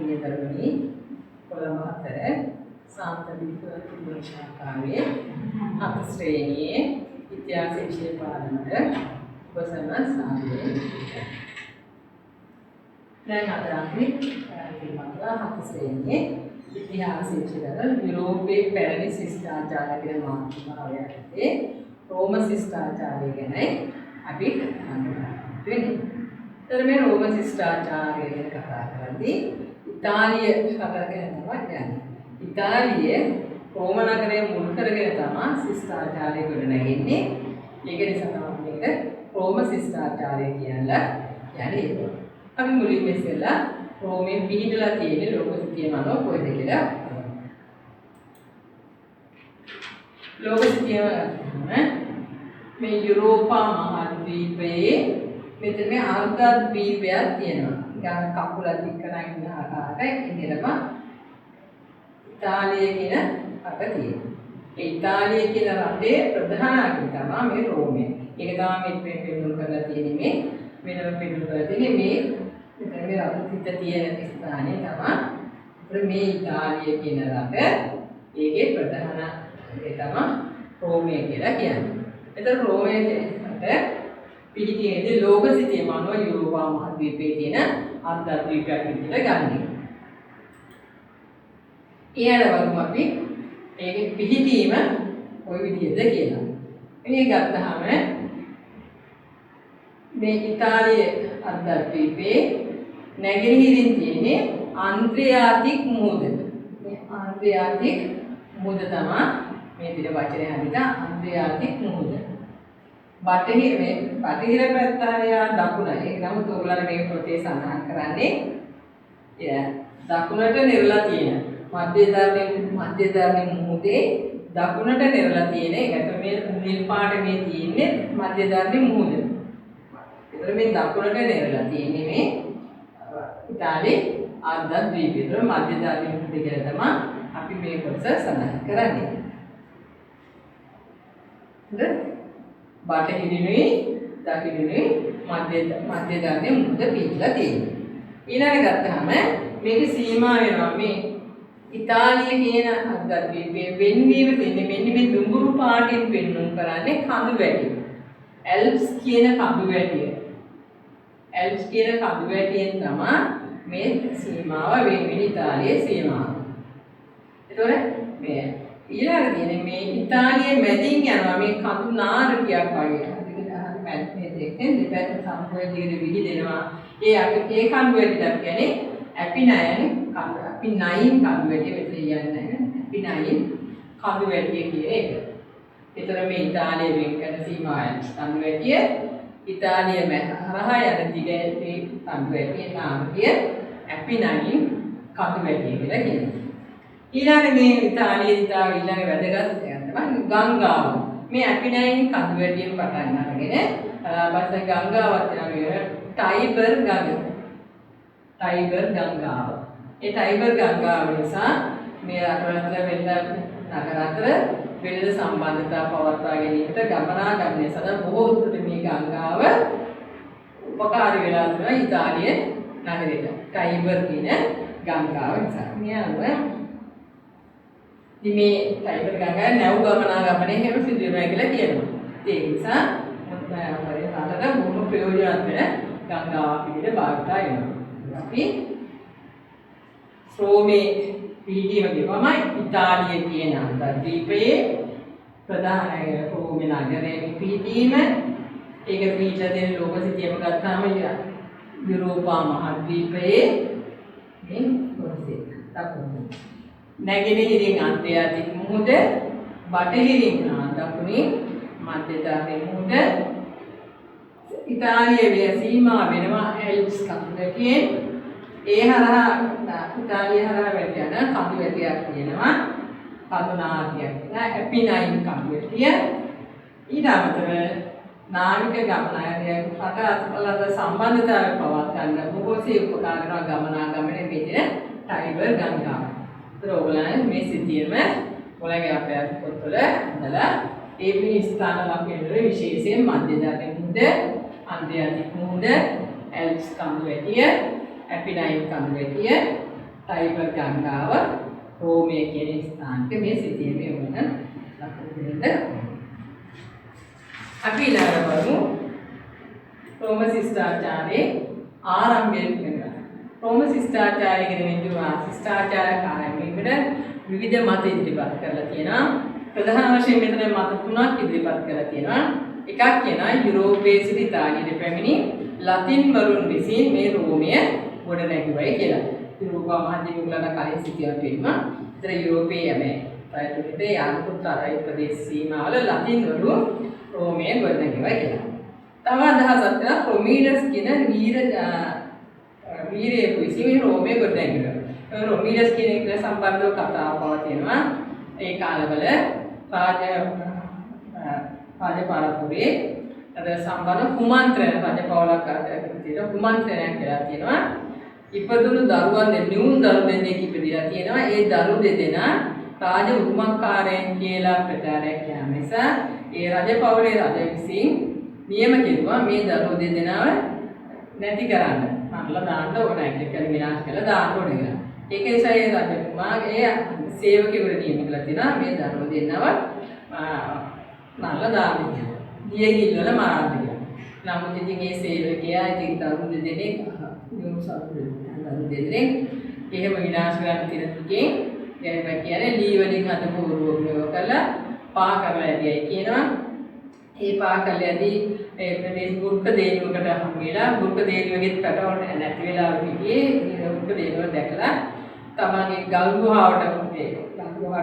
නියතරණී කොළඹ 4 සාන්තවික විමර්ශනාකාරයේ අත ශ්‍රේණියේ ඉතිහාස විෂය පාඩමට උපසම සාධුවේ දැන් අද අපි මතලා අත ශ්‍රේණියේ ඉතිහාස විෂයවල යුරෝපයේ පැරණි ශිෂ්ටාචාර ගැන මාතෘකාව යටතේ රෝම ශිෂ්ටාචාරය ගැනයි අපි හඳුන්වන්නේ. तर मैं रोम शिष्टाचार कथा करती इतालिय कथा कहना इतालिय रोम नगरे मुल्करगे तमा शिष्टाचार गुणनगिन्ने ඒකේ සමානයක රෝම ශිෂ්ටාචාරය කියලා කියන්නේ. අපි මුලින්ම ඉස්සෙල්ලා රෝමේ පිහිටලා තියෙන ලෝකසිතිය මනෝ කොහෙද කියලා ලෝකසිතිය මේ යුරෝපා මහද්වීපයේ මෙතන මේ අර්ධද්වීපයක් තියෙනවා. ගාන කකුල දික් කරගෙන ඉන්න ආකාරයට ඉඳලම ඉතාලිය කියන රට තියෙනවා. ඒ ඉතාලිය කියන රටේ ප්‍රධාන අගය තමයි මේ රෝමය. ඒක තමයි මේ පෙන්වන්න කරලා තියෙන්නේ මේ වෙනම පෙන්වන්න කරලා තියෙන්නේ මේ මෙතන මේ රතුතිත තියෙන ස්ථානය තමයි මේ ඉතාලිය කියන රට. ඒකේ ප්‍රධාන ඒ තමයි රෝමය කියලා කියන්නේ. එතන රෝමයේ රට පිළිතියේදී ලෝකසිතිය මනෝ යුරෝපා මහද්වීපයේ තියෙන අර්ධද්වීපයක් විදිහට ගන්න. ඊළඟට අපි ඒකේ පිළිතීම කොයි විදිහද කියලා. මේ ගත්තාම මේ ඉතාලිය අර්ධද්වීපයේ නැගෙනහිරින් තියෙන්නේ ආන්ද්‍රියාතික් මුහුද. මේ ආන්ද්‍රියාතික් මුහුද තමයි මේ දින වචනේ හරියට ආන්ද්‍රියාතික් මුහුද. බටහිර පැත්ත හරියා දකුණ ඒක නම් තෝරලා මේ පොතේ සඳහන් කරන්නේ දකුණට නිරලා තියෙන මධ්‍ය ධර්මයේ මුහුදේ දකුණට නිරලා තියෙන ඒකට මේ නිල් පාට මේ තියෙන්නේ මධ්‍ය ධර්මයේ මුහුද. ඒතර මේ දකුණට නිරලා තියෙන්නේ මේ ඉතාලියේ අර්ධද්වීපය. ඒතර මධ්‍ය ධර්මයේ මුහුද කියලා තමයි අපි මේ කොටස සඳහන් කරන්නේ. හරි බටහිරිනුයි දකුණිනුයි මධ්‍ය ධර්මයේ මුහුද පිටලා තියෙනවා. ඊළඟ ගත්තාම මේකේ සීමා වෙනවා මේ ඉතාලිය කියන අර්ධද්වීපයේ වෙන්වීම තියෙන්නේ මෙන්න මේ දුඹුරු පාටින් පෙන්වන්න කරන්නේ කඳු වැටි. ඇල්ප්ස් කියන කඳු වැටිය. ඇල්ප්ස් කියන කඳු වැටියෙන් තමයි මේ සීමාව වෙන්නේ ඉතාලියේ සීමාව. ඒතොර මේ ඊළඟ තියෙන්නේ මේ ඉතාලියේ මැදින් යනවා මේ කඳු නාරකයක් වගේ. මැදේ දෙකෙන් දෙපැත්ත සම්පූර්ණ විහිදෙනවා. ඒ කඳු වැටියක් කියන්නේ ඇපිනයන් කඳු. ඇපිනයින් කඳු වැටිය මෙතන කියන්නේ ඇපිනයින් කඳු වැටිය කියන එක. ඒතර මේ ඉතාලියේ වෙන් කරන සීමාවෙන් කඳු වැටිය ඉතාලිය හරහා යන දිගේ කඳු වැටිය නාමකය ඇපිනයින් කඳු වැටිය කියලා කියනවා. ඊළඟ මේ ඉතාලියේ ඊළඟ වැදගත් තමයි ගංගාව. මේ ඇපිනයින් කඳු වැටියෙන් පටන් අරගෙන ඊපස්සේ ගංගාවත් යනවා ටයිබර් ගඟ. ටයිබර් ගංගාව. ඒ ටයිබර් ගංගාව නිසා මේ රටවල වෙන්න නගර අතර වෙළඳ සම්බන්ධතා පවත්වා ගැනීමට ගමනාගමනය සඳහා බොහෝ දුරට මේ ගංගාව උපකාරී වෙලා තියෙනවා ඉතාලියේ නගරයට. ටයිබර් කියන ගංගාව නිසා. මේ ටයිබර් ගංගාවේ නැව් ගමනාගමනය හැම සිදු වෙනවා කියලා කියනවා. ඒ නිසා රටට බොහොම ප්‍රයෝජනවත් වෙන ගංගාවක් විදිහට භාවිත වෙනවා. අපි රෝමේ පිහිටීම කියවමයි ඉතාලිය කියන අර්ධද්වීපයේ ප්‍රධාන රෝමේ නගරයේ පිහිටීම ඒක පිහිටලා තියෙන ලෝකසිතියම ගත්තාම යුරෝපා මහද්වීපයේ මේ කොටසේ දක්වනවා. නැගෙනහිරින් ආන්ද්‍රියාතික් මුහුද බටහිරින් දකුණින් මධ්‍ය ධර්මයේ මුහුද ඉතාලියේ සීමා වෙනවා ඇල්ප්ස් කඳු වැටියෙන්. ඒ හරහා ඉතාලිය හරහා වැටෙන කඳු වැටියක් තියෙනවා කඳු නාටියක් තියෙනවා ඇපිනයින් කඳු වැටිය. ඊට අමතරව නාවික ගමනාගමනය රට අතර සම්බන්ධතාවය පවත්වන්න බොහෝසේ උපකාර කරන ගමනාගමනයේ මෙතන ටයිබර් ගංගාව. ඒතර ඔයගොල්ලන් මේ සිතියම ඔයගොල්ලන්ගේ අපේ පොත්වල ඉඳලා ඒ ස්ථාන ලක්ෂණ විශේෂයෙන් මධ්‍ය ධර්මයේ මුහුද ආන්ද්‍රියාතික් මුහුද ඇල්ප්ස් කඳු වැටිය ඇපිනයින් කඳු වැටිය ටයිබර් ගංගාව රෝමයේ කියන ස්ථානක මේ සිටියේ වන ලකුණු දෙන්න. අපි ඊළඟට බලමු රෝම ශිෂ්ටාචාරයේ ආරම්භය වෙනවා. රෝම ශිෂ්ටාචාරය කියන්නේ ශිෂ්ටාචාර කාර්යයකට විවිධ මත ඉදිරිපත් කරලා තියෙනවා. ප්‍රධාන වශයෙන් මෙතන මත තුනක් ඉදිරිපත් කරලා තියෙනවා. එකක් කියනවා යුරෝපයේ සිට ඉතාලියට පැමිණි ලතින් වරුන් විසින් මේ රෝමය ගොඩ නැගුවයි කියලා. යුරෝපා මහදීපවල කලින් සිටියත් වෙනවා. ඒතර යුරෝපයේ මේ ප්‍රයත්නයේ යාන්ත්‍රික ප්‍රදේශ සීමාවල ලතින් වරු රෝමය ගොඩ නැගුවයි කියලා. තව අදහසක් තියෙනවා රොමීලස් කියන වීරයෙකු විසින් රෝමය ගොඩ නැගුවා. රොමීලස් කියන එක සම්බන්ධව කතාවක් පවතිනවා. ඒ කාලවල රාජපාරපුරේ අර සම්බන්ධ කුමන්ත්‍රණ රජපෞලක් විදිහට කුමන්ත්‍රණයක් කියලා තියෙනවා. ඉපදුණු දරුවන් නිවුන් දරු දෙන්නෙක් ඉපදිලා තියෙනවා. ඒ දරු දෙදෙනා රාජ උරුමකාරයන් කියලා ප්‍රචාරයක් යන නිසා ඒ රජපෞලේ රජ විසින් නියම කෙරුවා මේ දරු දෙදෙනාව නැති කරන්න. අරලා දාන්න ඕනයි කියලා විනාශ කරලා දාන්න ඕනේ කියලා. ඒක නිසා ඒ රජතුමාගේ සේවකයෙකුට නියම කළා තියෙනවා මේ දරු දෙන්නව නල්ලා දාන්න කියලා. දියගිල්වල මාරන්න කියලා. නමුත් ඉතින් ඒ සේවකයා ඉතින් දරු දෙදෙනෙක් දරු දෙදෙනෙක් එහෙම විනාශ කරන්න තියෙන තුකින් එහෙම කියන්නේ ලී වලින් හදපු රෝගය කරලා පා කරලා යයි කියනවා. ඒ පා කරලාදී ඒ ප්‍රදේශ බුර්ක දේනුවකට හම් වෙලා බුර්ක දේනුවගෙත් පැටවල නැති වෙලා හිටියේ ඒ බුර්ක දේනුව දැකලා තමන්ගේ ගල් ගුහාවට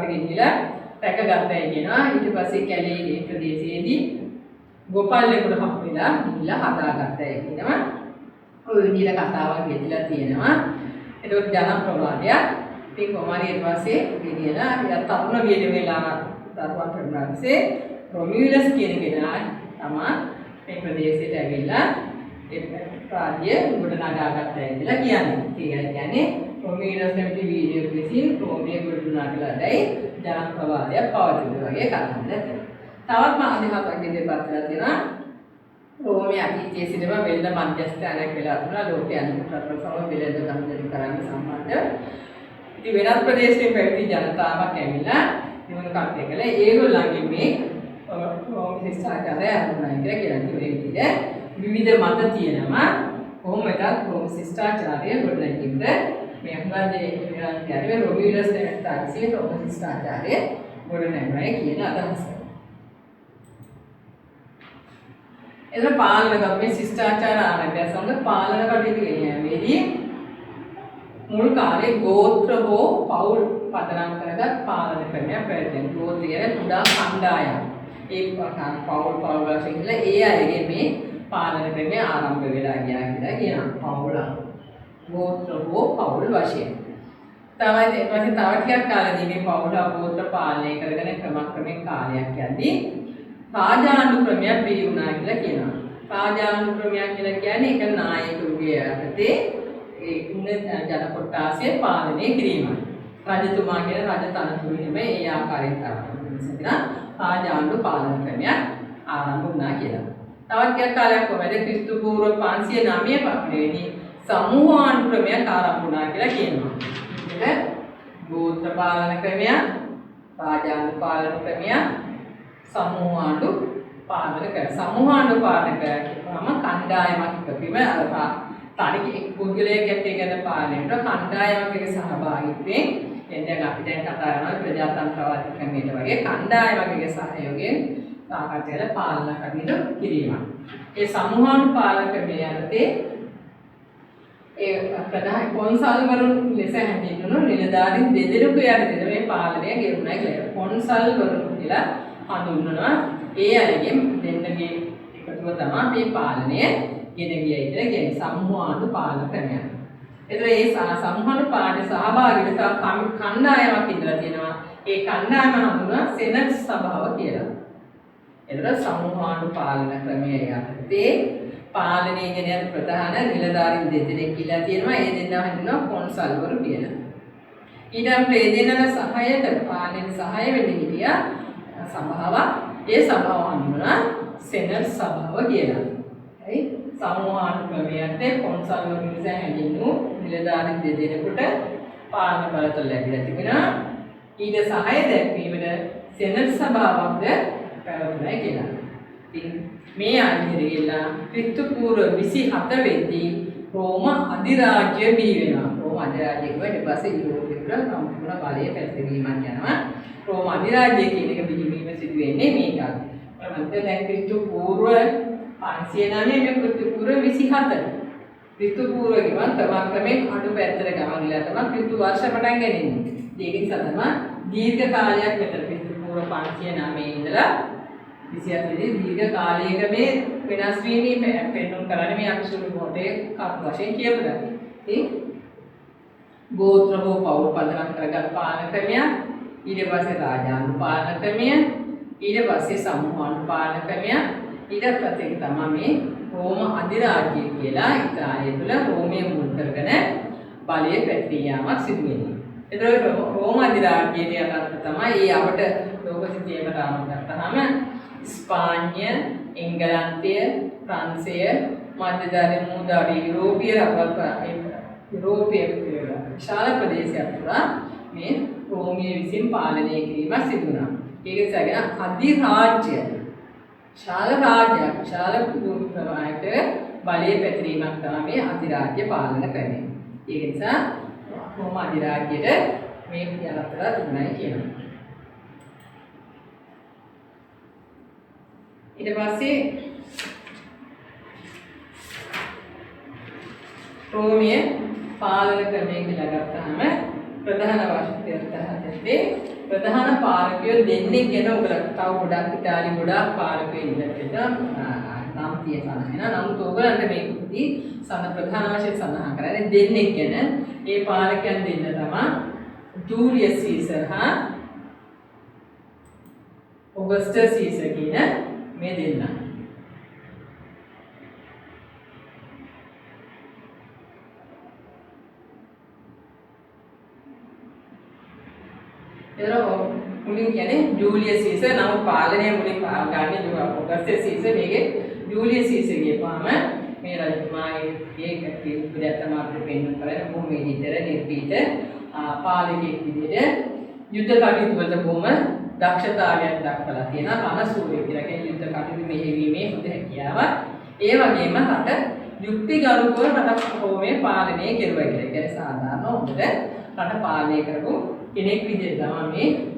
ගෙනියලා රැකගත්තයි කියනවා. ඊට පස්සේ කැලේ ඒ ප්‍රදේශයේදී ගෝපාලයෙකුට හම් වෙලා ගිහිල්ලා හදාගත්තයි කියනවා. ඔය විදිහට කතාවක් ගෙතිලා තියෙනවා. ඒකට ජනප්‍රවාදයක්. ඉතින් කොමාරි ඊට පස්සේ ගෙනියලා තරුණ වියද වෙලා දරුවා ප්‍රඥාන්සේ රොමියුලස් කියන කෙනා තමයි මේ ප්‍රදේශයට ඇවිල්ලා ඒ රාජ්‍ය ගොඩනගාගත්තයි කියලා කියන්නේ. ඒ කියන්නේ රොමියුලස් නැමැති වීරයෙකු විසින් රෝමය ගොඩනගාගලාදයි ජනප්‍රවාදයක් පවතින වගේ කතාවක්. තවත් අදහසක් ඉදිරිපත් කරලා තියෙනවා. රෝමයේ අතීතයේ සිටම වෙළඳ මධ්‍යස්ථානයක් වෙලා තිබුණා ලෝකයේ අනිත් රටවල් සමග වෙළඳ ගනුදෙනු කරන්න සම්බන්ධ. ඉතින් වෙනත් ප්‍රදේශයේ පැවිදි ජනතාවක් ඇවිල්ලා නිවන කටයුතු කළේ ඒගොල්ලන්ගේ මේ රෝම ශිෂ්ටාචාරය අනුමතයි කියලා කියනවා. විවිධ මත තියෙනවා. කොහොම එකක් රෝම ශිෂ්ටාචාරය ගොඩනැගෙන්න මේ අනුගාමී විද්‍යාවේ රොමියුලස් නැත්නම් රෝම ශිෂ්ටාචාරය ගොඩනැගුවයි කියන අදහස. එතන පාලන කර්මයේ ශිෂ්ටාචාර ආරම්භය සමග පාලන කටයුතු ගෙනියීමේදී මුල් කාලේ ගෝත්‍ර හෝ පවුල් පදනම් කරගත් පාලන ක්‍රමයක් පැවැත්වෙන. ගෝත්‍ර කියන කුඩා කණ්ඩායම්. ඒ පවුල් වශයෙන් ඉඳලා ඒ අයගේ මේ පාලන ක්‍රමය ආරම්භ වෙලා ගියා කියලා කියනවා. පවුල ගෝත්‍ර හෝ පවුල් වශයෙන්. තවත් ඊට පස්සේ තව ටිකක් කාලෙදී මේ පවුල ගෝත්‍ර පාලනය කරගෙන ක්‍රමක්‍රමයෙන් කාලයක් යද්දී රාජාණු ක්‍රමයක් බිහි වුණා කියලා කියනවා. රාජාණු ක්‍රමයක් කියලා කියන්නේ එක නායකයෙකුගේ යටතේ ඒ ඉන්න ජන කොට්ටාසය පාලනය කිරීම. රජතුමා කියන රජ තනතුරු හිම ඒ ආකාරයෙන් තමයි රාජාණු පාලන ක්‍රමයක් ආරම්භ වුණා කියලා. තවත් ටිකක් කාලයක් කොහමද ක්‍රිස්තු පූර්ව 509 පක්ෂයේදී සමූහාණු ක්‍රමයක් ආරම්භ වුණා කියලා කියනවා. ඒක ගෝත්‍ර පාලන ක්‍රමයක්, රාජාණු පාලන ක්‍රමයක්, සමූහාණ්ඩු පාලන කර. සමූහාණ්ඩු පාලන කරාම කණ්ඩායමක් එකපිම අර තනි එක් පුද්ගලයෙක් එක්කගෙන පාලනය කරන කණ්ඩායමකගේ සහභාගීත්වයෙන් දැන් අපි දැන් කතා කරනවා ප්‍රජාතන්ත්‍රවාද ක්‍රමයට වගේ කණ්ඩායමකගේ සහයෝගයෙන් සාකච්ඡාවල පාලන කටයුතු කිරීම. ඒ සමූහාණ්ඩු පාලන ක්‍රමයේ යටතේ ඒ ප්‍රධාන කොන්සල්වරුන් ලෙස හැඳින්වුණු නිලධාරීන් දෙදෙනෙකු යටතේ මේ පාලනය ගෙවුණා කියලා. කොන්සල්වරුන් කියලා හඳුන්වනවා. ඒ අයගෙන් දෙන්නගේ එකතුව තමයි මේ පාලනය ගෙන ගියයි කියලා කියන්නේ සමූහාණ්ඩු පාලන ක්‍රමයක්. ඒතර මේ සමූහාණ්ඩු පාලන සහභාගීව කණ්ඩායමක් ඉඳලා තියෙනවා. ඒ කණ්ඩායම හඳුන්වනවා සෙනට් සභාව කියලා. ඒතර සමූහාණ්ඩු පාලන ක්‍රමයේ යටතේ පාලනය ගෙන යන ප්‍රධාන නිලධාරීන් දෙදෙනෙක් කියලා තියෙනවා. ඒ දෙන්නා හඳුන්වනවා කොන්සල්වරු කියලා. ඊට මේ දෙන්නට සහායයට පාලනයේ සහාය වෙන්න හිටියා සභාවක්. ඒ සභාව හඳුන්වනවා සෙනට් සභාව කියලා. හරි? සමූහාණ්ඩු ක්‍රමයට කොන්සල්වරු නිසා හැඳින්වූ නිලධාරීන් දෙදෙනෙකුට පාලන බලතල ලැබිලා තිබෙනවා. ඊට සහාය දැක්වීමට සෙනට් සභාවක්ද පැවතුණා කියලා. ඉතින් මේ ආයතනය ගිහිල්ලා ක්‍රිස්තු පූර්ව 27 වෙද්දී රෝම අධිරාජ්‍ය බිහි වෙනවා. රෝම අධිරාජ්‍ය කියුවා ඊට පස්සේ යුරෝපයේ වල සම්පූර්ණ බලය පැතිරීමක් යනවා. රෝම අධිරාජ්‍ය කියන එක බිහිවීම සිදු වෙන්නේ මේකත්. මන්ට දැන් ක්‍රිස්තු පූර්ව 509 මේ ක්‍රිස්තු පූර්ව 27. ක්‍රිස්තු පූර්ව කියවන් ක්‍රමයෙන් අඩු පැත්තට ගමන් ගිලා තමයි ක්‍රිස්තු වර්ෂ පටන් ගන්නේ. ඒකෙන් තමයි දීර්ඝ කාලයක් මෙතන ක්‍රිස්තු පූර්ව 509 ඉඳලා 27 දී දීර්ඝ කාලයක මේ වෙනස් වීම පෙන්වන්න කරන්නේ මේ අකුසල මොහොතේ කර්ම වශයෙන් කියපුවා. ඉතින් ගෝත්‍ර හෝ පෞල් පදනම් කරගත් පාලන ක්‍රමයක්, ඊට පස්සේ රාජානු පාලන ක්‍රමය, ඊට පස්සේ සමූහානු පාලන ක්‍රමය, ඊට පස්සේ තමයි මේ රෝම අධිරාජ්‍ය කියලා ඉතාලිය තුළ රෝමයේ මුල් කරගෙන බලය පැතිරී යාමක් සිදු වෙනවා. ඒතකොට රෝම අධිරාජ්‍යයේ යටතට තමයි ඒ අපට ලෝක සිතියම රාම ගත්තාම ස්පාඤ්ඤ, එංගලන්තය, ප්‍රංශය, මධ්‍යධාරී මූදාරී යුරෝපීය යුරෝපීය විශාල ප්‍රදේශයක් පුරා මේ රෝමිය විසින් පාලනය කිරීම සිදු වුණා. ඒක සැගෙන අධිරාජ්‍ය විශාල රාජ්‍යයක් විශාල ප්‍රමාණයක බලය පැතිරීමක් තමයි මේ අධිරාජ්‍ය පාලන ක්‍රමය. ඒක නිසා රෝම අධිරාජ්‍යයට මේ යලතර තුනයි කියනවා. ඊට පස්සේ රෝමයේ පාලන ක්‍රමය කියලා ගත්තාම ප්‍රධාන වශයෙන් ප්‍රධාන පාලකයෝ දෙන්නෙක් ගැන ඔයගොල්ලෝ තව ගොඩක් ඉතාලි ගොඩක් පාලකයෝ ඉඳලා නම් තියෙනවා. නමුත් ඔයගොල්ලන්ට මේකදී ප්‍රධාන වශයෙන් සඳහන් කරන්නේ දෙන්නෙක් ගැන. ඒ පාලකයන් දෙන්න තමයි ජූලියස් සීසර් හා ඔගස්ටස් සීසර් කියන මේ දෙන්න. මුලින් කියන්නේ ජූලියස් සීසර් නම් පාලනය මුලින් ගන්නේ ඔගස්ටස් සීසර් මේකේ ජූලියස් සීසර් කියපුවාම මේ රජතුමාගේ ඒක පිළිපදයක් තමයි අපිට පෙන්වන්න කරන්නේ බොහොම විතර නිර්භීත පාලකයෙක් විදිහට යුද්ධ කටයුතු වලට බොහොම දක්ෂතාවයක් දක්වලා තියෙනවා. රණසූරිය කියලා කියන්නේ යුද්ධ කටයුතු මෙහෙයීමේ හොඳ හැකියාවක්. ඒ වගේම රට යුක්තිගරුකව රට රෝමයේ පාලනය කෙරුවා කියලා. ඒ කියන්නේ සාමාන්‍ය හොඳට රට පාලනය කරපු කෙනෙක් විදිහට තමයි මේ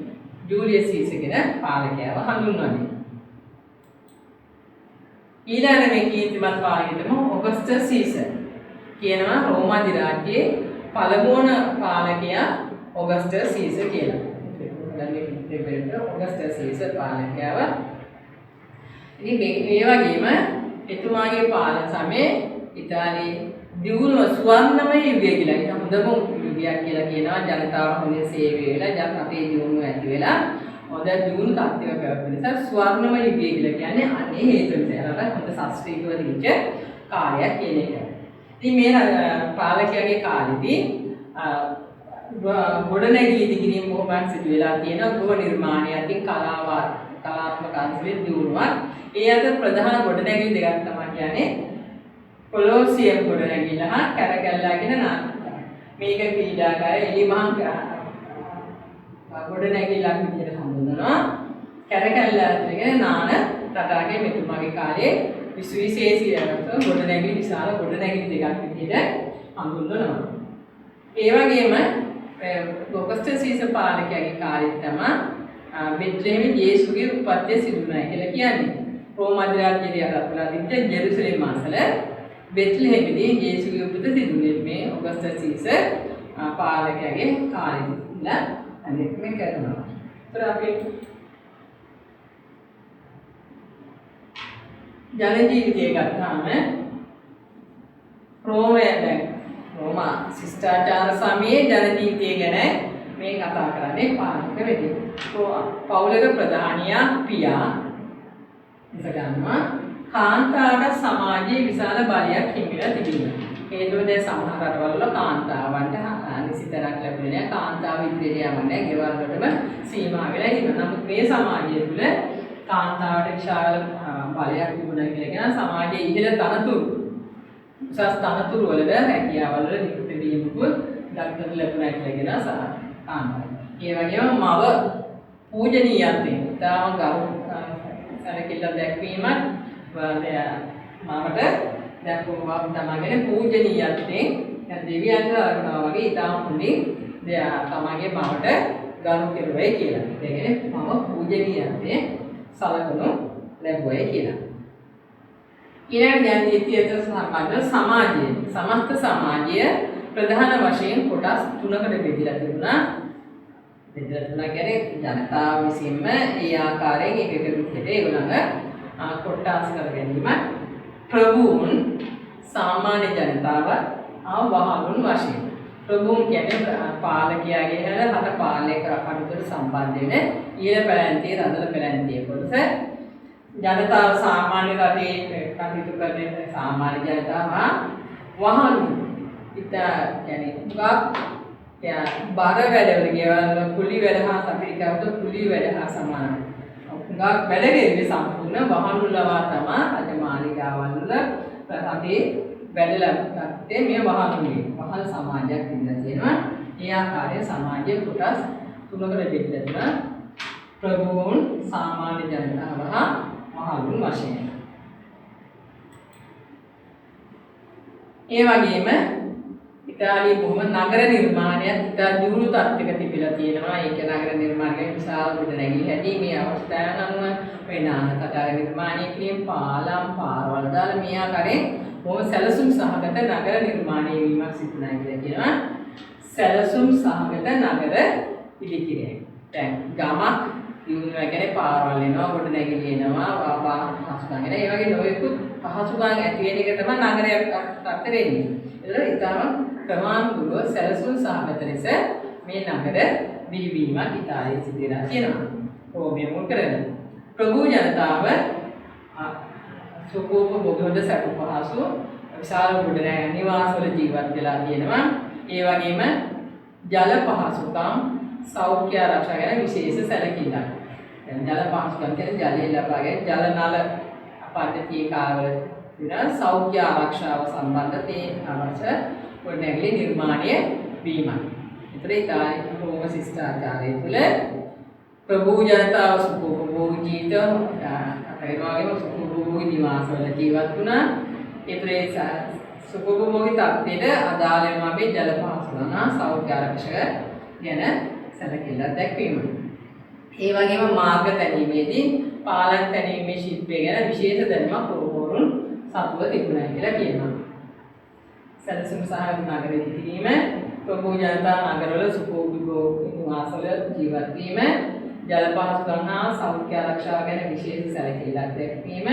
ජූලියස් සීසර් කියන පාලකයාව හඳුන්වන්නේ. ඊළඟ මේ කීර්තිමත් පාලකයා තමයි ඔගස්ටස් සීසර්. කියනවා රෝම අධිරාජ්‍යයේ පළමුවන පාලකයා ඔගස්ටස් සීසර් කියලා. ඔගස්ටස් සීසර් පාලකයාව. ඉතින් මේ වගේම එතුමාගේ පාලන සමයේ ඉතාලියේ දියුණුව ස්වර්ණමය යුගය කියලා. ඒක හොඳම යුගයක් කියලා කියනවා. ජනතාව හොඳින් සේවය වෙලා රටේ දියුණුව ඇති වෙලා හොඳ දියුණු තත්ත්වයක පැවතුන නිසා ස්වර්ණමය යුගය කියලා කියන්නේ අනේ හේතු නිසා රට හොඳ ශාස්ත්‍රීයව දිච්ච කාලයක් කියන එක. ඉතින් මේ පාලකයාගේ කාලෙදී ගොඩනැගිලි දිගින් බොහොමයක් සිදු වෙලා තියෙනවා. ගෘහ නිර්මාණය අතින් කලාත්මක අංශවල දියුණුවක්. ඒ අතර ප්‍රධාන ගොඩනැගිලි දෙකක් තමයි කියන්නේ කොලොසියම් ගොඩනැගිල්ල හා කැරකැල්ලා කියන නාමය. මේක ක්‍රීඩාකාර එලිමහන් ගොඩනැගිල්ලක් විදිහට හඳුන්වනවා. කැරකැල්ලා කියන්නේ නාන රටාගේ මෙතුමාගේ කාලේ විශේෂී ගොඩනැගිලි විශාල ගොඩනැගිලි දෙකක් විදිහට හඳුන්වනවා. ඒ වගේම ඔගස්ටස් සීසර් පාලකයාගේ කාලේ තමයි බෙත්ලෙහෙම යේසුගේ උපත්ය සිදු වුණා කියලා කියන්නේ. රෝම අධිරාජ්‍යයේ යටතලා තිබෙන ජෙරුසලම් මාසල බෙත්ලෙහෙමදී යේසුගේ උපත සිදු වුණේ මේ ඔගස්ටස් සීසර් පාලකයාගේ කාලේ ඉඳලා අනෙක් මේ කරනවා. ඒතර අපි ජන ජීවිතය ගත්තාම රෝම ශිෂ්ටාචාර සමයේ ජන ජීවිතය ගැන මේ කතා කරන්නේ පාලක වෙදී. පවුලක ප්‍රධානියා පියා ඉඳගන්නවා කාන්තාවට සමාජයේ විශාල බලයක් හිමිලා තිබෙනවා. හේතුව දැන් සමහර රටවල කාන්තාවන්ට නිසිතරක් ලැබුණේ නැහැ. කාන්තාව ඉදිරියට යවන්නේ නැහැ. ගෙවල් වලටම සීමා වෙලා ඉන්නවා. නමුත් මේ සමාජය තුළ කාන්තාවට විශාල බලයක් තිබුණා කියලා කියන සමාජයේ ඉහළ තනතුරු උසස් තනතුරු වල හැකියාවල් වල නිකුත් වීමකුත් දක්නට ලැබුණා කියලා කියන කාන්තාව. ඒ වගේම මව පූජනීයත්වයෙන් තාම ගරු සැලකිල්ල දැක්වීමත් මවට දැක්වුවා තමගේ පූජනීයත්වයෙන් දැන් දෙවියන්ට අරනවා වගේ ඊටම හොඳින් තමගේ මවට ගරු කෙරුවයි කියලා. ඒ කියන්නේ මම පූජනීයත්වයෙන් සලකනු ලැබුවයි කියලා. ඊළඟ දැන් නීතියට සම්බන්ධ සමාජය සමස්ත සමාජය ප්‍රධාන වශයෙන් කොටස් තුනකට බෙදලා තිබුණා. බෙදලා තිබුණා කියන්නේ ජනතාව විසින්ම ඒ ආකාරයෙන් එක එක විදිහට ඒගොල්ලන්ව කොටස් කර ගැනීම ප්‍රභූන් සාමාන්‍ය ජනතාව වහලුන් වශයෙන් ප්‍රභූන් කියන්නේ පාලකයාගේ හැර රට පාලනය කරකට සම්බන්ධ වෙන ඊළ පැලැන්තිය රදල පැලැන්තිය කොටස ජනතාව සාමාන්‍ය රටේ කටයුතු කරන සාමාන්‍ය ජනතාව වහලු ඉතා කියන්නේ බර වැඩවල ගෙවල් කුලි වැඩ හා අපිරිකාවට කුලි වැඩ හා සමානයි. උගා වැඩ කෙරෙන්නේ සම්පූර්ණ වහලු ලවා තමයි අද මාලිගාවල් වල රටේ වැඩ ලැබගත්තේ මේ වහලුනේ. වහල් සමාජයක් ඉඳලා තියෙනවා. ඒ ආකාරයේ සමාජයේ කොටස් තුනකට බෙදලා තියෙනවා. ප්‍රභූන් සාමාන්‍ය ජනතාව හා වහලුන් වශයෙන්. ඒ වගේම ඉතාලියේ බොහොම නගර නිර්මාණයක් ඉතා දියුණු තත්ත්වයක තිබිලා තියෙනවා. ඒක නගර නිර්මාණයේ විශාල ගොඩනැගිලි හැටි මේ අවස්ථාව නම් වෙනාන කතාවේ නිර්මාණය කිරීම පාලම් පාරවල් දාලා මේ ආකාරයෙන් බොහොම සැලසුම් සහගත නගර නිර්මාණය වීමක් සිදුනා කියලා කියනවා. සැලසුම් සහගත නගර පිළිකිරීම. දැන් ගමක් දියුණු වෙන්නේ පාරවල් එනවා ගොඩනැගිලි එනවා වාහන පහසුකම් එනවා. ඒ වගේ නොයෙකුත් පහසුකම් ඇති වෙන එක තමයි නගරයක් තත්ත්වෙ වෙන්නේ. ඒතර ඊටම ප්‍රමාණිකව සැලසුම් සහගත ලෙස මේ නගර බිහිවීමක් ඉතාලියේ සිදු වෙලා තියෙනවා. රෝමයේ මුල් කරගෙන ප්‍රභූ ජනතාව සුඛෝපභෝග සැප පහසු විශාල ගොඩනැගිලි නිවාසවල ජීවත් වෙලා තියෙනවා. ඒ වගේම ජල පහසුකම් සෞඛ්‍ය ආරක්ෂා ගැන විශේෂ සැලකිල්ලක්. දැන් ජල පහසුකම් කියන්නේ ජලය ලබා ගැනීම ජල නල පද්ධතියේ කාර්යවල වෙන සෞඛ්‍ය ආරක්ෂාව සම්බන්ධ තේ අවශ්‍ය ගොඩනැගිලි නිර්මාණය වීමයි. ඒතර ඉතාලි රෝම ශිෂ්ටාචාරය තුළ ප්‍රභූ ජනතාව සුඛෝපභෝගී ජීවිත අතේවාගේම සුඛෝපභෝගී නිවාසවල ජීවත් වුණා. ඒතර ඒ සුඛෝපභෝගී තත්ත්වයට අදාළ වෙනවා මේ ජල පහසුකම් සෞඛ්‍ය ආරක්ෂක ගැන සැලකිල්ල දැක්වීම. ඒ වගේම මාර්ග තැනීමේදී පාලන තැනීමේ ශිල්පය ගැන විශේෂ දැනුමක් ප්‍රභූවරුන් සතුව තිබුණා කියලා කියනවා. සැලසුම් සහගත නගර ඉදිරීම ප්‍රභූ ජනතා නගරවල සුඛෝපභෝගී නිවාසවල ජීවත් වීම ජල පහසුකම් හා සෞඛ්‍ය ආරක්ෂාව ගැන විශේෂ සැලකිල්ලක් දැක්වීම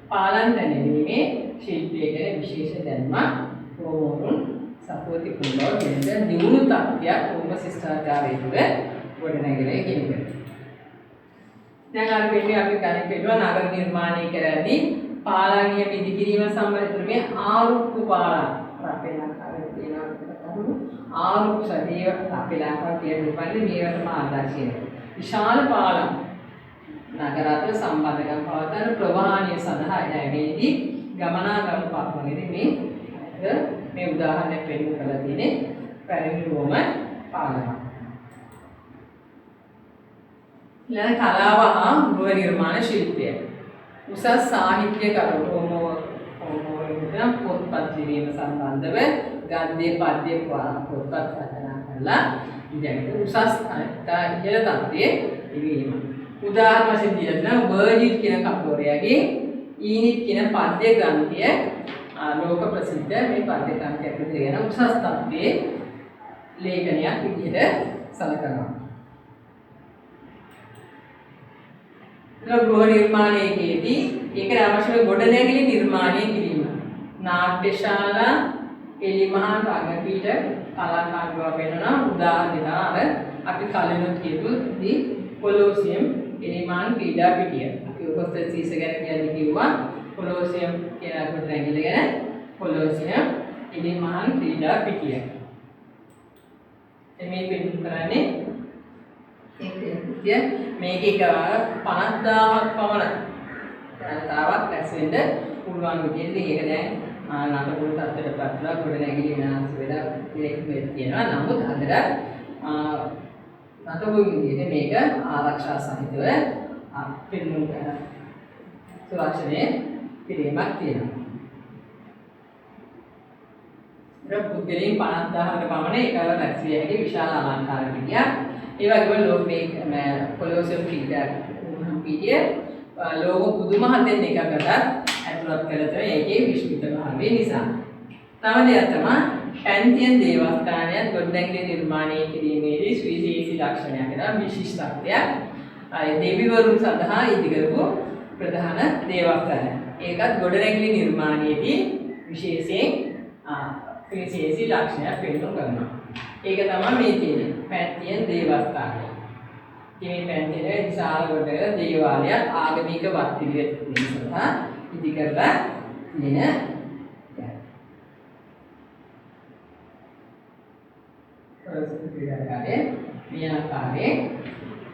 පාලන තැනීමේ ශිල්පය ගැන විශේෂ දැනුමක් ප්‍රභූවරුන් සතුව තිබුණා කියන දියුණු තත්ත්වයක් රෝම ශිෂ්ටාචාරය තුළ ගොඩනැගිලා කියනවා. දැන් අර වෙන්නේ අපි කලින් පෙන්නන නගර නිර්මාණය කරද්දී පාලනීය පිළිකිරීම සම්බන්ධ මේ ආරුක්කු පාලන අපේ ලංකාවේ තියෙනවා ආරුක්කු සදේව අපේ ලංකාවේ තියෙන දෙපළේ මේවටම ආදර්ශය. විශාල පාලන නගර අතර සම්බන්ධකම් පවත්වන ප්‍රවාහනීය සඳහා යැවීමේදී ගමනාගමන පාලනයේදී මේ උදාහරණයක් පෙන්නු කරලා තියෙන්නේ පැරණි රෝම පාලන. ඊළඟ කලාව හා ගෘහ නිර්මාණ ශිල්පය. උසස් සාහිත්‍ය කරුණෝ කියන පොත්පත් ලිවීම සම්බන්ධව ගද්‍ය පද්‍ය පොත්පත් රචනා කළා. ඉතින් උසස් ඉහළ තත්ත්වයේ ලිවීම. උදාහරණ වශයෙන් දෙන්න වර්ජිට් කියන කතෝරයාගේ ඊනිට් කියන පද්‍ය ග්‍රන්ථය ලෝක ප්‍රසිද්ධ මේ පද්‍ය ග්‍රන්ථය ඇතුළේ තියෙන උසස් තත්ත්වයේ ලේඛනයක් විදිහට සැලකනවා. ගෘහ නිර්මාණයේදී ඒකට අවශ්‍ය ගොඩනැගිලි නිර්මාණය කිරීම. නාට්‍යශාලා, එලිමහා රංගපීඨ කලාකාරයෝ වෙනවා. උදාහරණ අර අපි කලිනුත් කියපුදී කොලොසියම් එලිමාන් ක්‍රීඩා පිටිය. අපි ඔබට සීස ගැන කියන්නේ කිව්වා. කොලොසියම් කියන ගොඩනැගිලි ගැන කොලොසියම් එලිමාන් ක්‍රීඩා පිටිය. මේ පිටු කරන්නේ මේක එක 50000ක් පමණ ජනතාවක් රැස් වෙන්න පුළුවන් විදිහට ඒක දැන් නටබුන් තත්ත්වයටපත්ලා ගොඩනැගිලි විනාශ වෙලා තියෙනවා. නමුත් අදට නටබුන් විදිහට මේක ආරක්ෂා සහිතව පිළිනුම් සුරක්ෂණය කිරීමක් තියෙනවා. පුද්ගලයන් 50000කට පමණ එකව රැස්විය හැකි විශාල අලංකාර පිටියක්. ඒ වගේම ලෝක මේ කොලොසියම් පිටිය ලෝක පුදුම හදෙන් එකකට ඇතුළත් කරලා ඒකේ විශ්විතභාවය නිසා. තව දෙයක් තමයි පැන්තියන් දේවස්ථානය ගොඩනැගිලි නිර්මාණය කිරීමේදී සුවිශේෂී ලක්ෂණයක් වෙන විශිෂ්ටත්වයක්. දෙවිවරුන් සඳහා ඉදිකරපු ප්‍රධාන දේවස්ථානය. ඒකත් ගොඩනැගිලි නිර්මාණයේදී විශේෂයෙන් විශේෂී ලක්ෂණයක් පෙන්වන්න කරනවා. ඒක තමයි මේ තියෙන්නේ පැන්තියන් දේවස්ථානය. මේ පැන්තියනේ විශාල කොට දේවාලයක් ආගමික වත් පිළිවෙත් සඳහා ඉදිකරලා තියෙන මේ ආකාරයේ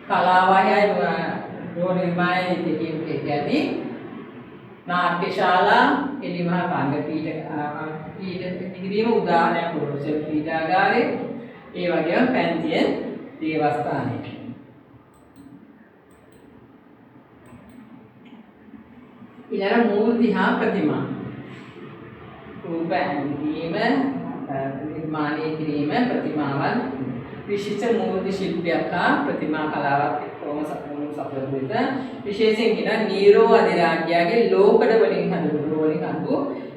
කලාවයයි ලෝ නිර්මාණයේ තියෙන්නේ නාට්‍යශාලා එලිමහා රංග පීඨ ඉදිරියේම උදාහරණයක් පොරොසෙල් පීඨාගාරය ඒ වගේම පැන්තියන් දේවස්ථානය. ඊළඟ මූර්ති හා ප්‍රතිමා රූප ඇඳීම නිර්මාණය කිරීම ප්‍රතිමාවන් විශිෂ්ට මූර්ති ශිල්පයක් හා ප්‍රතිමා කලාවක් කොහොම සපුරුත විශේෂයෙන් කියන නීරෝ අධිරාජ්‍යගේ ලෝකඩ වලින් හඳු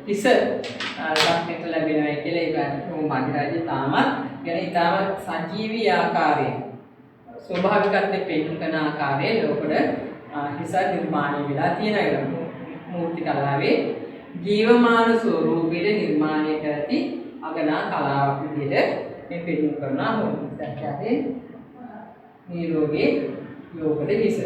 හිස දක්නට ලැබෙනවා කියලා ඒක රෝම අධිරාජ්‍ය තාමත් ගැන ඊටම සජීවී ආකාරයෙන් ස්වභාවිකත්වයෙන් පෙන්වන කරන ආකාරයේ ලෝකඩ හිස නිර්මාණය වෙලා තියෙනවා. මූර්ති කලාවේ ජීවමාන ස්වරූපයේ නිර්මාණය කරති අගනා කලාවක් විදිහට මේ පෙන්වන්න කරනවා. මොකක්ද නිරෝගී ලෝකඩ හිස.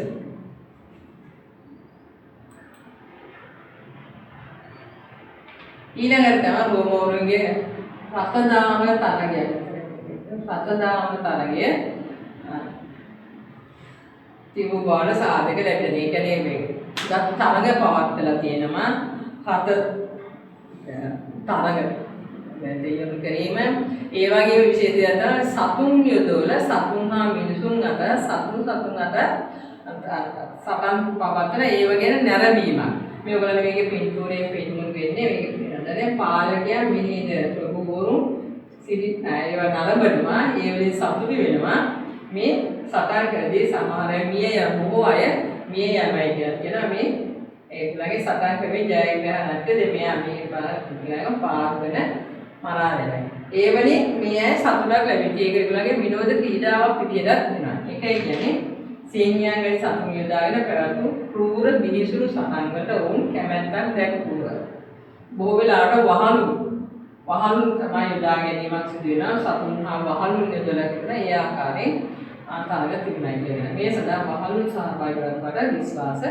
ඊළඟට තමයි රෝමෝරුන්ගේ රතදාම තරගය. රතදාම තරගය තිබු බාල සාධක ලැබෙන එක නෙමෙයි. තරග පවත්වලා තියෙනවා රත තරග දෙයියන් කිරීම ඒ වගේම විශේෂයක් තමයි සතුන් යොදවල සතුන් හා මිනිසුන් අතර සතුන් අතර සටන් පවත්වන ඒ වගේ නැරඹීමක්. මේ ඔයගොල්ලෝ මේකේ පින්තූරයෙන් පෙන්වන්න වෙන්නේ මේක පාලකයා මිහිඳ ප්‍රභූවරු සිරිත් ඒවා නලබනවා ඒ වලින් සතුටු වෙනවා මේ සටන් කරදී සමහර මිය යන බොහෝ අය මිය යමයි කියලා කියනවා මේ ඒගොල්ලන්ගේ සටන් ක්‍රමේ ජයග්‍රහණ නැත්නම් මෙයා මේ බලන පාර්වන මරා දෙනවා. ඒ වලින් මේ අය සතුටක් ලැබෙති. ඒක ඒගොල්ලන්ගේ විනෝද ක්‍රීඩාවක් විදියටත් වෙනවා. ඒකයි කියන්නේ සේනියන් වැනි සතුන් යොදාගෙන පැවතු ක්‍රූර බිහිසුණු සටන් වලට වුන් කැමැත්තක් දැක්වුවා. බොහෝ වෙලාවට වහලු තමයි යොදා ගැනීමක් සිදු වෙනවා. සතුන් හා වහලුන් යොදලා කරන ඒ ආකාරයෙන් තරග තිබුණා කියලා. මේ සඳහා වහලුන් සහභාගීත්වයට විශ්වාස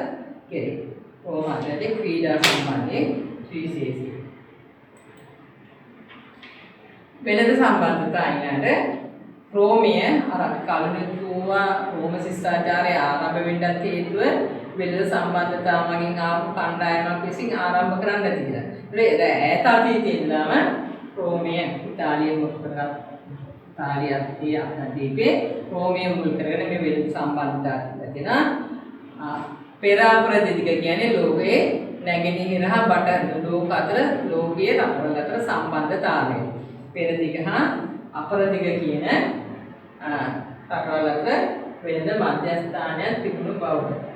කෙරේ. කොහොම හරි ක්‍රීඩා සම්බන්ධයෙන් විශේෂයි. වෙනද සම්බන්ධතා ඊළඟට රෝමය අර කලින් කිව්වා රෝම ශිෂ්ටාචාරය ආරම්භ වෙන්නත් හේතුව වෙනද සම්බන්ධතා මගින් ආපු කණ්ඩායමක් විසින් ආරම්භ කරන්න තිබුණා. ඒක ඈත අතීතයේ ඉඳලාම රෝමය ඉතාලිය මුල් කරගෙන ඉතාලියේ රෝමය මුල් කරගෙන මේ වෙනද සම්බන්ධතා තිබෙනවා. පෙරාපුර දෙදික කියන්නේ ලෝකයේ නැගෙනහිර හා බටහිර ලෝක අතර ලෝකීය රටවල් අතර සම්බන්ධතාවය. පෙරදිග හා අපරදිග කියන රටවල් අතර වෙනද මධ්‍යස්ථානයක් තිබුණු බව.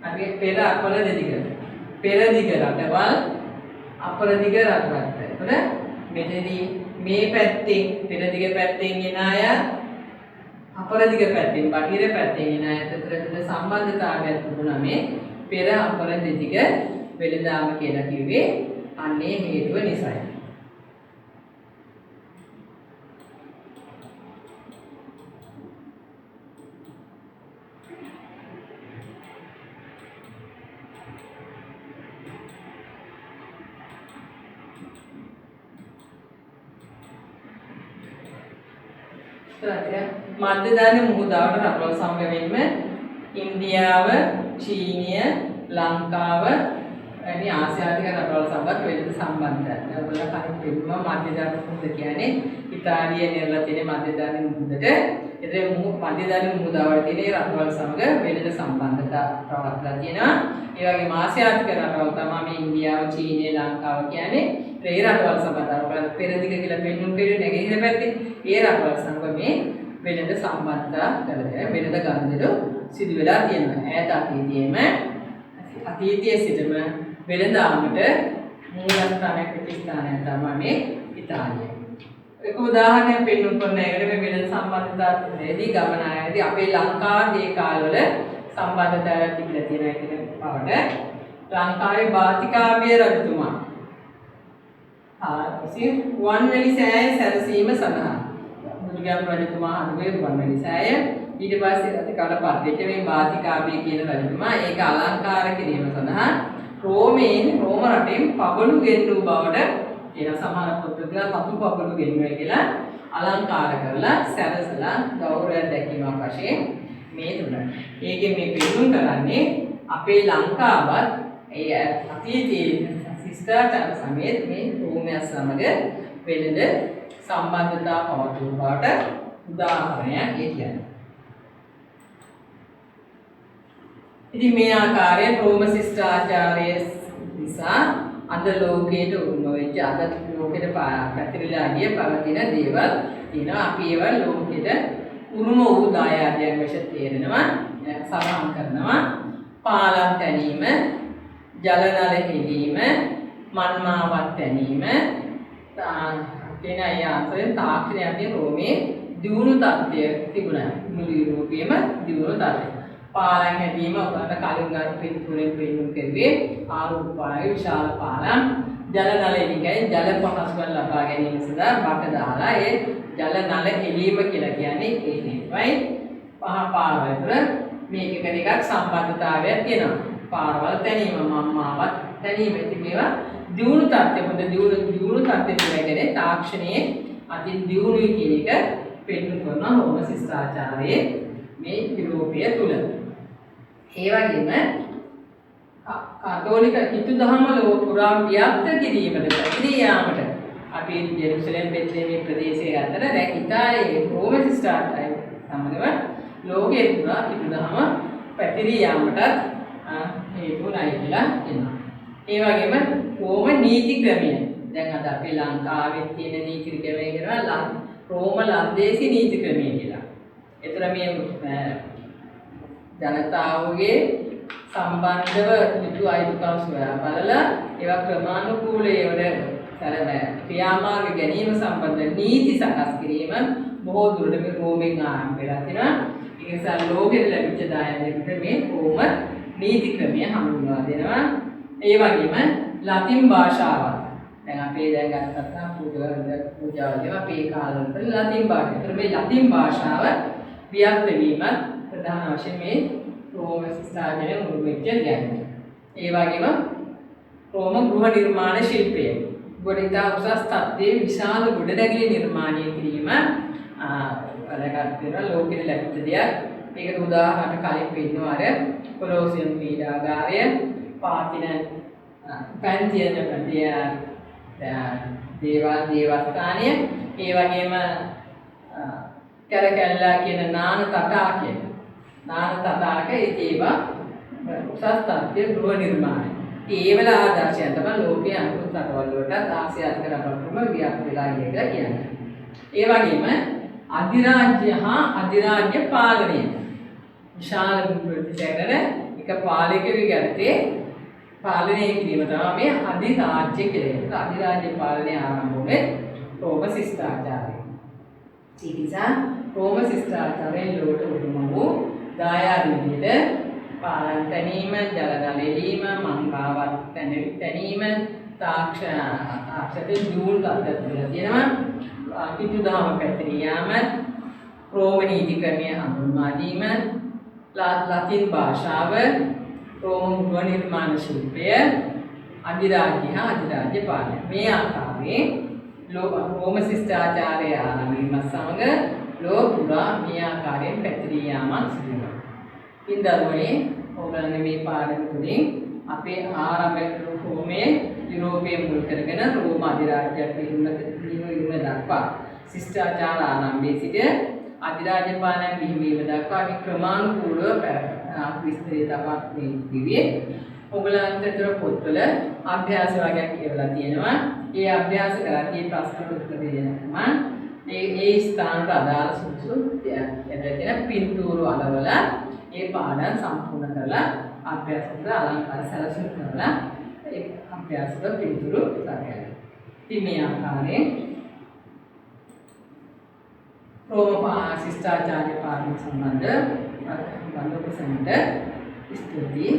අගේ පෙර අපර දෙදිග පෙරදිග රටවල් අපරදිග රටවල්. එතකොට මෙතනදී මේ පැත්තෙන් පෙරදිග පැත්තෙන් එන අය අපරදිග පැත්තෙන් බටහිර පැත්තෙන් එන අය අතර සම්බන්ධතාවයක් තිබුණා. මේ පෙර අපර දෙදිග වෙළඳාම කියලා කිව්වේ අන්නේ හේතුව නිසායි. මධ්‍යධානි මුහුදාවට රටවල් සමග වෙන්න ඉන්දියාව, චීනය, ලංකාව වැනි ආසියාතික රටවල් සමග වෙළඳ සම්බන්ධයක්. ඔයගොල්ලෝ කලින් පෙන්නනවා මධ්‍යධානි මුහුද කියන්නේ ඉතාලියේ නෙරලා තියෙන මධ්‍යධානි මුහුදට. ඒතර මධ්‍යධානි මුහුදාවල තියෙන රටවල් සමග වෙළඳ සම්බන්ධතා පවත්ලා තියෙනවා. ඒ වගේම ආසියාතික රටවල් තමයි මේ ඉන්දියාව, චීනය, ලංකාව කියන්නේ. ඒ රටවල් සමග පෙරදිග කියලා පෙන්වුම් පිළිවෙල නැගෙනහිර පැත්තේ ඒ රටවල් සමග මේ වෙළඳ සම්බන්ධතා කරගෙන වෙළඳ ගනුදෙනු සිදු වෙලා තියෙනවා. ඈත අතීතයේ සිටම වෙළඳාමට මූලස්ථානයක් ප්‍රතිස්ථානයක් තමයි මේ ඉතාලිය. ඒක උදාහරණයක් පෙන්වන්න කරන එකට මේ වෙළඳ සම්බන්ධතාවයේදී ගමන ආයේදී අපේ ලංකාවේ ඒ කාලවල සම්බන්ධතාවයක් තිබිලා තියෙනවා කියන බවට ලංකාවේ බාතිකාභය රජතුමා රුවන්වැලි සෑය සැරසීම සඳහා මුදුගැමුණු රජතුමා හඳුන්වන්නේ රුවන්වැලි සෑය. ඊට පස්සේ රජකාල පත්වෙච්ච මේ බාතිකාභය කියන රජතුමා ඒක අලංකාර කිරීම සඳහා රෝම රටෙන් පබළු ගෙන්නූ බවට කියන සමහර පොත්වල සතු පබළු ගෙන්නුවා කියලා අලංකාර කරලා සැරසලා ගෞරවයක් දැක්වීමක් වශයෙන් මේ තුන. ඒකෙන් මේ පෙන්වුම් කරන්නේ අපේ ලංකාවත් ඒ අතීතයේ ශිෂ්ටාචාර සමේත මේ රෝමයන් සමග වෙළඳ සම්බන්ධතා පවතුන බවට උදාහරණයක් කියන්නේ. ඉතින් මේ ආකාරයෙන් රෝම ශිෂ්ටාචාරය නිසා අද ලෝකයට උරුම වෙච්ච අද ලෝකෙට පැතිරලා ගිය පවතින දේවල් තියෙනවා. අපි ඒවා ලෝකෙට උරුම වූ දායාදයන් වශයෙන් තේරෙනවා සඳහන් කරනවා. පාලම් තැනීම, ජල නල හෙලීම, මන්මාවත් තැනීම කියන අය අතරින් තාක්ෂණයේදී රෝමේ දියුණු තත්ත්වය තිබුණා. මුළු යුරෝපයේම දියුණු තත්ත්වය. පාලම් හැදීම උගත කලින් ගන්න පිටුරෙන් පෙන්වුම් කරුවේ ආරූපාය විශාල පාලම් ජල නල එළිකයි ජල පහසුකම් ලබා ගැනීම සඳහා බක දාලා ඒ ජල නල එළීම කියලා කියන්නේ ඒ හේතුවයි. පහ පාරවල් තුළ මේකක එකක් සම්බන්ධතාවයක් තියෙනවා. පාරවල් තැනීම, මම්මාවත් තැනීම ඉතින් මේවා දියුණු තත්ත්වෙ හොඳ දියුණු තත්ත්වෙ කියන්නේ තාක්ෂණයේ අති දියුණුයි කියන එක පෙන්වන කරන රෝම ශිෂ්ටාචාරයේ මේ යුරෝපය තුල. ඒ වගේම කාතෝලික හිතු දහම ලෝක පුරා ව්‍යාප්ත කිරීමට පැතිරී යාමට අපි ජෙරුසලම් බෙත්ලෙහෙම ප්‍රදේශයේ අතර දැන් ඉතාලියේ රෝම ශිෂ්ටාචාරය සමගම ලෝකයේ පුරා හිතු දහම පැතිරී යාමට හේතු නැයි කියලා කියනවා. ඒ වගේම රෝම නීති ක්‍රමය දැන් අද අපේ ලංකාවේ තියෙන නීති ක්‍රමය කියනවා රෝම ලන්දේසි නීති ක්‍රමය කියලා. ඒතර මේ ජනතාවගේ සම්බන්ධව යුතු අයිතිකම් සොයා බලලා ඒවා ක්‍රමානුකූලව ක්‍රියාමාර්ග ගැනීම සම්බන්ධ නීති සකස් කිරීම බොහෝ දුරට මේ රෝමෙන් ආරම්භ වෙලා තිනවා. ඒ නිසා ලෝකෙට ලැබිච්ච දායාදයකට මේ රෝම නීති ක්‍රමය හඳුන්වා දෙනවා. ඒ වගේම ලතින් භාෂාව දැන් අපේ දැන් ගත්තා පූජාවලිය අපේ කාලවල ලතින් භාෂාව. ඒතර මේ ලතින් භාෂාව ව්‍යාප්ත වීම ප්‍රධාන වශයෙන් මේ රෝම ශිෂ්ටාචාරයේ මුල් වෙච්ච දෙයක්. ඒ වගේම රෝම ගෘහ නිර්මාණ ශිල්පය. ගොඩිතා උසස් තත්ත්වයේ විශාල ගොඩනැගිලි නිර්මාණය කිරීම වැඩගත් වෙන ලෝකෙට ලැබිච්ච දෙයක්. මේකට උදාහරණ කලින් පෙන්නනවා අර කොලොසියම් ක්‍රීඩාගාරය, පාතින පැන්තියන දේවස්ථානය, ඒ වගේම කැරකැල්ලා කියන නාන තටාක ඒවා උසස් තත්ත්වයේ ගෘහ නිර්මාණය. ඒවල ආදර්ශයන් තමයි ලෝකයේ අනිත් රටවල් වලට ආසියාතික රටවල්වලම ව්‍යාප්ත වෙලා කියලා කියන්නේ. ඒ වගේම අධිරාජ්‍ය හා අධිරාජ්‍ය පාලනය. විශාල ප්‍රතිශතකර එක පාලකයෙකුගේ යටතේ පාලනය කිරීම තමයි මේ අධිරාජ්‍ය කියලා. අධිරාජ්‍ය පාලනය ආරම්භ වුණේ රෝම ශිෂ්ටාචාරයෙන්. ඒ නිසා රෝම ශිෂ්ටාචාරයෙන් ලෝක උරුම වූ දායාද විදිහට පාලන තැනීම, ජල නල එළීම, මංගාවත් තැනීම, තාක්ෂණයේ දියුණු තත්ත්වයක් තිබුණා තියෙනවා. පිටු දහම පැතිරී යාම, රෝම නීති ක්‍රමය හඳුන්වා දීම, ලතින් භාෂාව, රෝම ගෘහ නිර්මාණ ශිල්පය, අධිරාජ්‍ය හා අධිරාජ්‍ය පාලනය. මේ ආකාරයෙන් රෝම ශිෂ්ටාචාරය ආරම්භ වීම සමග ලෝ පුරා මේ ආකාරයෙන් පැතිරී යාමක් සිදු වෙනවා. ඉතින් දරුවනේ ඕගොල්ලන්ගේ මේ පාඩම තුලින් අපේ ආරම්භක රෝමයේ යුරෝපයේ මුල් කරගෙන රෝම අධිරාජ්‍යයක් පිහිටුම දක්වා ශිෂ්ටාචාර ආරම්භයේ සිට අධිරාජ්‍ය පාලනය බිහිවීම දක්වා මේ ක්‍රමානුකූලව විස්තරය තමයි කිව්වේ. ඔයගලන්ට විතර පොත්වල අභ්‍යාස වගේක් කියලා තියෙනවා. ඒ අභ්‍යාස කරලා ප්‍රශ්න උත්තර දෙනවා. ඒ ස්ථානට අදාළ සුසු යැදෙන පින්තූරු අලවල ඒ පාඩම් සම්පූර්ණ කරලා අභ්‍යාස කරලා අලංකාර සැලසුම් කරලා ඒ අභ්‍යාස කර පින්තූරු සාකච්ඡා. ඉතින් මේ ආකාරයෙන් රෝම ශිෂ්ටාචාර පාඩම සම්බන්ධ ප්‍රසන්න ස්තුතියි.